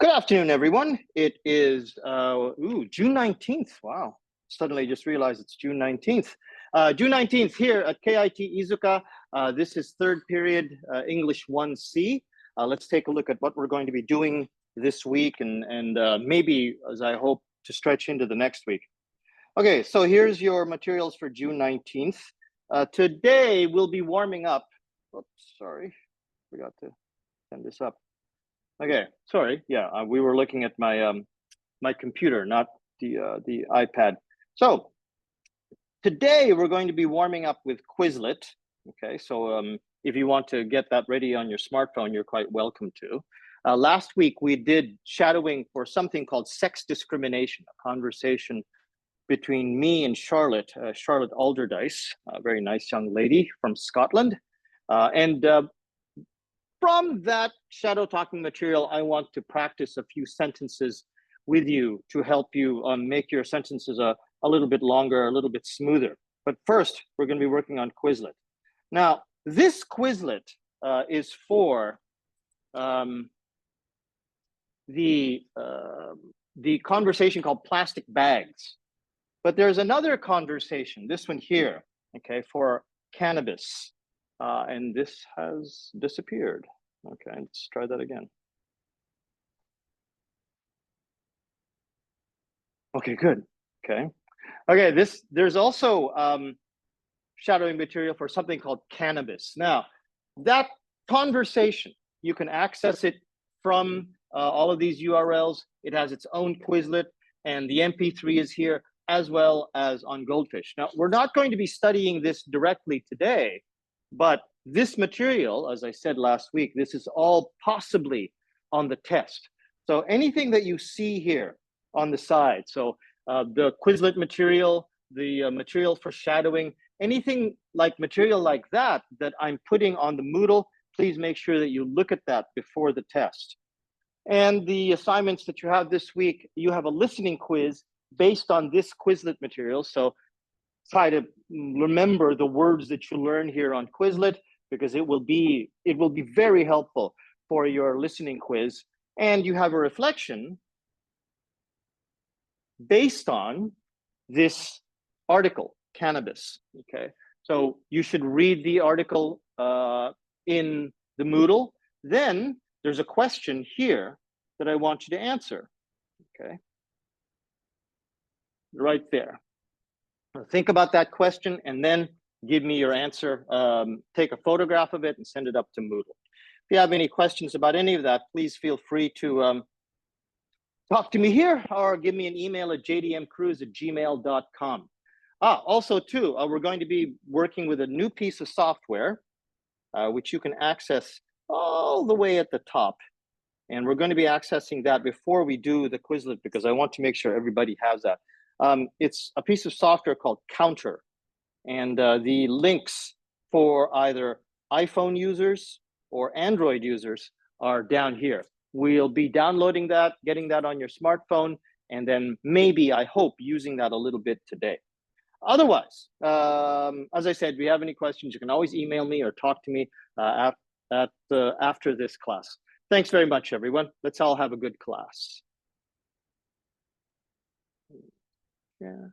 Good afternoon, everyone. It is June 19th. Wow. Suddenly just realized it's June 19th. June 19th here at KIT Iizuka. This is third period English 1C. Let's take a look at what we're going to be doing this week and maybe, as I hope, to stretch into the next week. Okay, so here's your materials for June 19th. Today we'll be warming up. Oops, sorry, forgot to send this up. Okay, sorry. Yeah, we were looking at my my computer, not the iPad. So today we're going to be warming up with Quizlet. Okay, so if you want to get that ready on your smartphone, you're quite welcome to. Last week we did shadowing for something called sex discrimination, a conversation between me and Charlotte Alderdice, a very nice young lady from Scotland, and from that shadow talking material, I want to practice a few sentences with you to help you make your sentences a little bit longer, a little bit smoother. But first, we're going to be working on Quizlet. Now, this Quizlet is for the conversation called plastic bags. But there's another conversation, this one here, okay, for cannabis. And this has disappeared. Okay, let's try that again. Okay, good. Okay. Okay, there's also shadowing material for something called cannabis. Now, that conversation, you can access it from all of these URLs. It has its own Quizlet, and the MP3 is here, as well as on Goldfish. Now, we're not going to be studying this directly today, but this material, as I said last week, this is all possibly on the test. So anything that you see here on the side, so the Quizlet material, the material for shadowing, anything like material like that I'm putting on the Moodle, please make sure that you look at that before the test. And the assignments that you have this week, you have a listening quiz based on this Quizlet material. So try to remember the words that you learn here on Quizlet, because it will be very helpful for your listening quiz. And you have a reflection based on this article, cannabis. Okay, so you should read the article in the Moodle. Then there's a question here that I want you to answer. Okay, right there. Think about that question and then give me your answer. Take a photograph of it and send it up to Moodle. If you have any questions about any of that, please feel free to talk to me here or give me an email at jdmcruz@gmail.com. Also, too, we're going to be working with a new piece of software, which you can access all the way at the top. And we're going to be accessing that before we do the Quizlet, because I want to make sure everybody has that. It's a piece of software called Counter. And the links for either iPhone users or Android users are down here. We'll be downloading that, getting that on your smartphone, and then maybe, I hope, using that a little bit today. Otherwise, as I said, if you have any questions, you can always email me or talk to me after this class. Thanks very much, everyone. Let's all have a good class. Yeah.